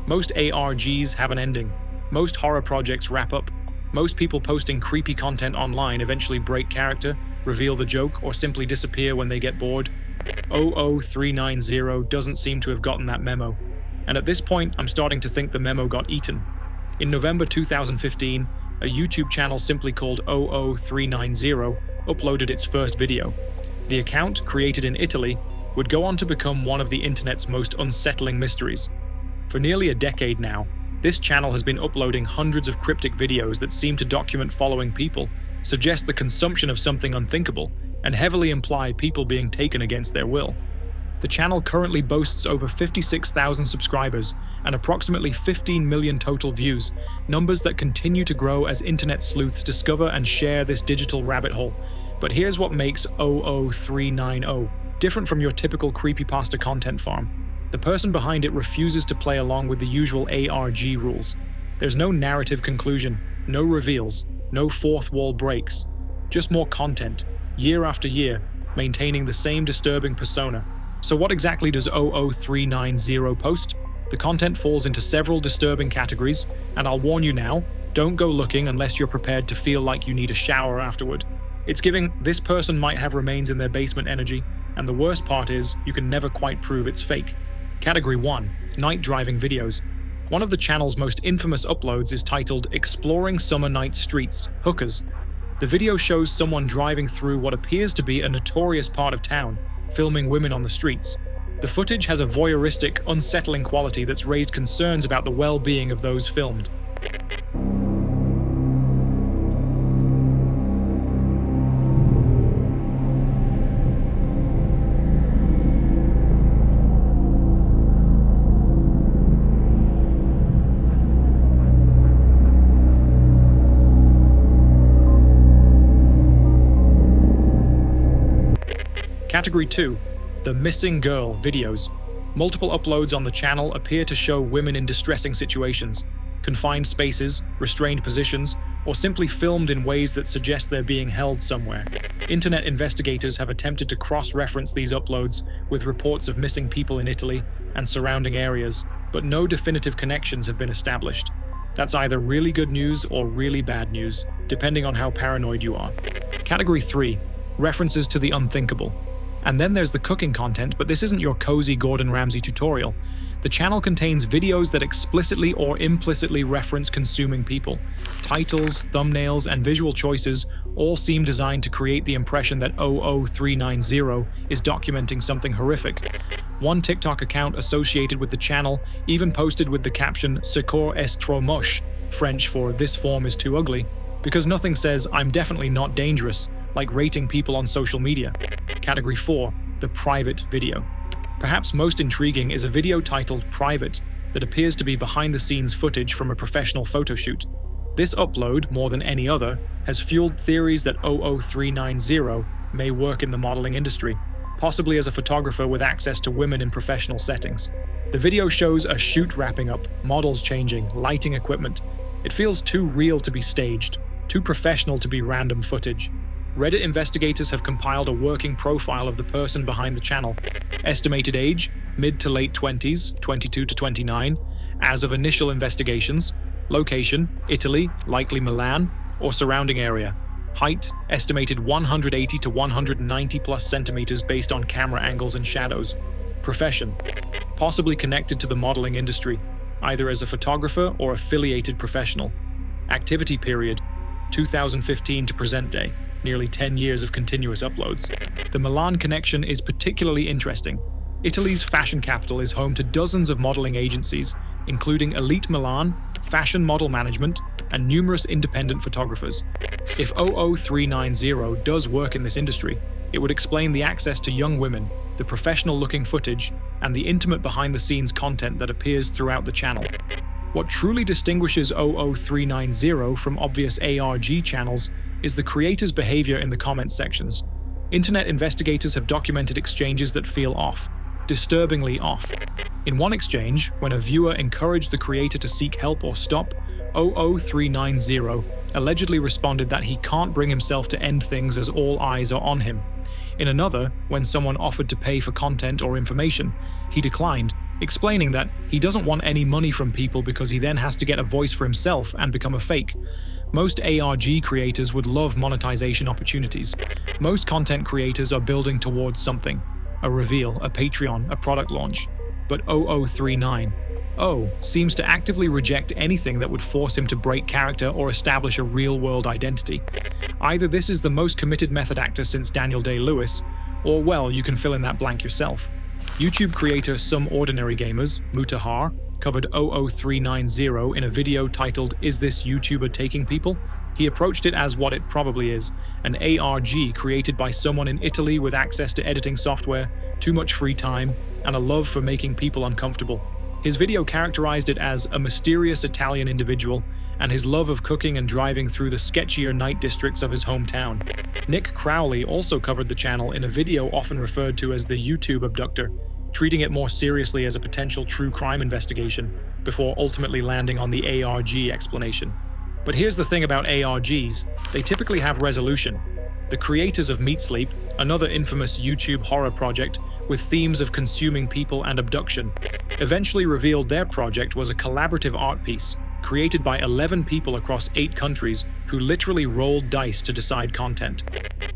Most ARGs have an ending. Most horror projects wrap up. Most people posting creepy content online eventually break character, reveal the joke, or simply disappear when they get bored. 00390 doesn't seem to have gotten that memo. And at this point, I'm starting to think the memo got eaten. In November 2015, a YouTube channel simply called 00390 uploaded its first video. The account, created in Italy, would go on to become one of the internet's most unsettling mysteries. For nearly a decade now, this channel has been uploading hundreds of cryptic videos that seem to document following people, suggest the consumption of something unthinkable, and heavily imply people being taken against their will. The channel currently boasts over 56,000 subscribers and approximately 15 million total views, numbers that continue to grow as internet sleuths discover and share this digital rabbit hole. But here's what makes 00390 different from your typical creepypasta content farm. The person behind it refuses to play along with the usual ARG rules. There's no narrative conclusion, no reveals, no fourth wall breaks. Just more content, year after year, maintaining the same disturbing persona. So what exactly does 00390 post? The content falls into several disturbing categories, and I'll warn you now, don't go looking unless you're prepared to feel like you need a shower afterward. It's giving this person might have remains in their basement energy, and the worst part is you can never quite prove it's fake. Category 1. Night driving videos. One of the channel's most infamous uploads is titled Exploring Summer Night Streets, Hookers. The video shows someone driving through what appears to be a notorious part of town, filming women on the streets. The footage has a voyeuristic, unsettling quality that's raised concerns about the well-being of those filmed. Category 2. The Missing Girl videos. Multiple uploads on the channel appear to show women in distressing situations, confined spaces, restrained positions, or simply filmed in ways that suggest they're being held somewhere. Internet investigators have attempted to cross-reference these uploads with reports of missing people in Italy and surrounding areas, but no definitive connections have been established. That's either really good news or really bad news, depending on how paranoid you are. Category 3. References to the unthinkable. And then there's the cooking content, but this isn't your cozy Gordon Ramsay tutorial. The channel contains videos that explicitly or implicitly reference consuming people. Titles, thumbnails, and visual choices all seem designed to create the impression that 00390 is documenting something horrific. One TikTok account associated with the channel even posted with the caption "Secours est trop moche," French for "this form is too ugly," because nothing says "I'm definitely not dangerous," like rating people on social media. Category 4. The private video. Perhaps most intriguing is a video titled Private that appears to be behind-the-scenes footage from a professional photo shoot. This upload, more than any other, has fueled theories that 00390 may work in the modeling industry, possibly as a photographer with access to women in professional settings. The video shows a shoot wrapping up, models changing, lighting equipment. It feels too real to be staged, too professional to be random footage. Reddit investigators have compiled a working profile of the person behind the channel. Estimated age, mid to late 20s, 22 to 29, as of initial investigations. Location, Italy, likely Milan, or surrounding area. Height, estimated 180 to 190 plus centimeters based on camera angles and shadows. Profession, possibly connected to the modeling industry, either as a photographer or affiliated professional. Activity period, 2015 to present day. Nearly 10 years of continuous uploads. The Milan connection is particularly interesting. Italy's fashion capital is home to dozens of modeling agencies, including Elite Milan, Fashion Model Management, and numerous independent photographers. If 00390 does work in this industry, it would explain the access to young women, the professional-looking footage, and the intimate behind-the-scenes content that appears throughout the channel. What truly distinguishes 00390 from obvious ARG channels is the creator's behavior in the comments sections. Internet investigators have documented exchanges that feel off, disturbingly off. In one exchange, when a viewer encouraged the creator to seek help or stop, 00390 allegedly responded that he can't bring himself to end things as all eyes are on him. In another, when someone offered to pay for content or information, he declined, explaining that he doesn't want any money from people because he then has to get a voice for himself and become a fake. Most ARG creators would love monetization opportunities. Most content creators are building towards something. A reveal, a Patreon, a product launch. But 00390 seems to actively reject anything that would force him to break character or establish a real-world identity. Either this is the most committed method actor since Daniel Day-Lewis, or well, you can fill in that blank yourself. YouTube creator Some Ordinary Gamers, Mutahar, covered 00390 in a video titled "Is This YouTuber Taking People?" He approached it as what it probably is, an ARG created by someone in Italy with access to editing software, too much free time, and a love for making people uncomfortable. His video characterized it as a mysterious Italian individual and his love of cooking and driving through the sketchier night districts of his hometown. Nick Crowley also covered the channel in a video often referred to as the YouTube abductor, treating it more seriously as a potential true crime investigation, before ultimately landing on the ARG explanation. But here's the thing about ARGs, they typically have resolution. The creators of Meat Sleep, another infamous YouTube horror project with themes of consuming people and abduction, eventually revealed their project was a collaborative art piece created by 11 people across 8 countries who literally rolled dice to decide content.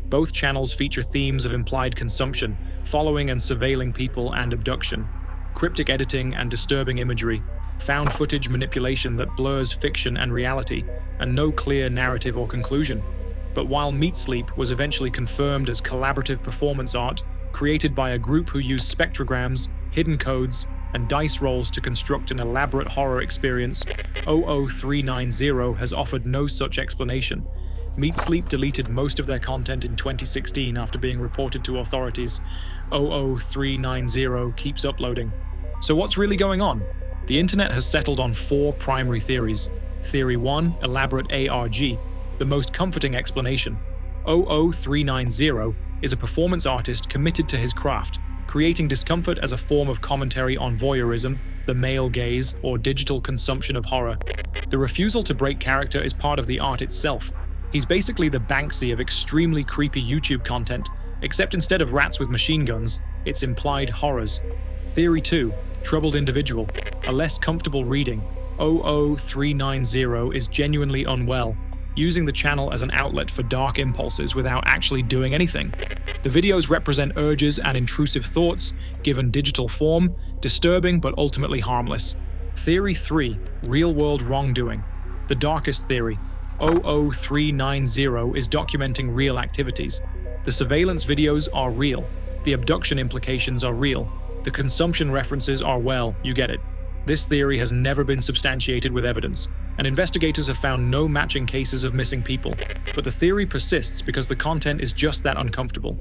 Both channels feature themes of implied consumption, following and surveilling people and abduction, cryptic editing and disturbing imagery, found footage manipulation that blurs fiction and reality, and no clear narrative or conclusion. But while Meat Sleep was eventually confirmed as collaborative performance art, created by a group who used spectrograms, hidden codes, and dice rolls to construct an elaborate horror experience, 00390 has offered no such explanation. Meat Sleep deleted most of their content in 2016 after being reported to authorities. 00390 keeps uploading. So what's really going on? The internet has settled on 4 primary theories. Theory 1, elaborate ARG, the most comforting explanation. 00390 is a performance artist committed to his craft, creating discomfort as a form of commentary on voyeurism, the male gaze, or digital consumption of horror. The refusal to break character is part of the art itself. He's basically the Banksy of extremely creepy YouTube content, except instead of rats with machine guns, it's implied horrors. Theory 2, troubled individual, a less comfortable reading. 00390 is genuinely unwell, using the channel as an outlet for dark impulses without actually doing anything. The videos represent urges and intrusive thoughts, given digital form, disturbing but ultimately harmless. Theory 3, real-world wrongdoing. The darkest theory. 00390 is documenting real activities. The surveillance videos are real. The abduction implications are real. The consumption references are, well, you get it. This theory has never been substantiated with evidence, and investigators have found no matching cases of missing people. But the theory persists because the content is just that uncomfortable.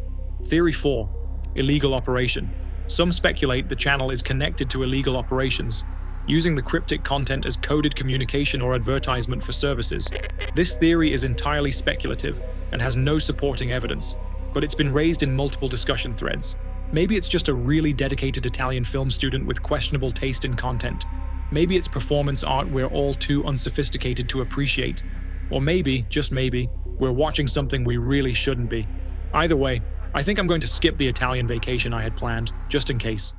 Theory 4, illegal operation. Some speculate the channel is connected to illegal operations, using the cryptic content as coded communication or advertisement for services. This theory is entirely speculative and has no supporting evidence, but it's been raised in multiple discussion threads. Maybe it's just a really dedicated Italian film student with questionable taste in content. Maybe it's performance art we're all too unsophisticated to appreciate. Or maybe, just maybe, we're watching something we really shouldn't be. Either way, I think I'm going to skip the Italian vacation I had planned, just in case.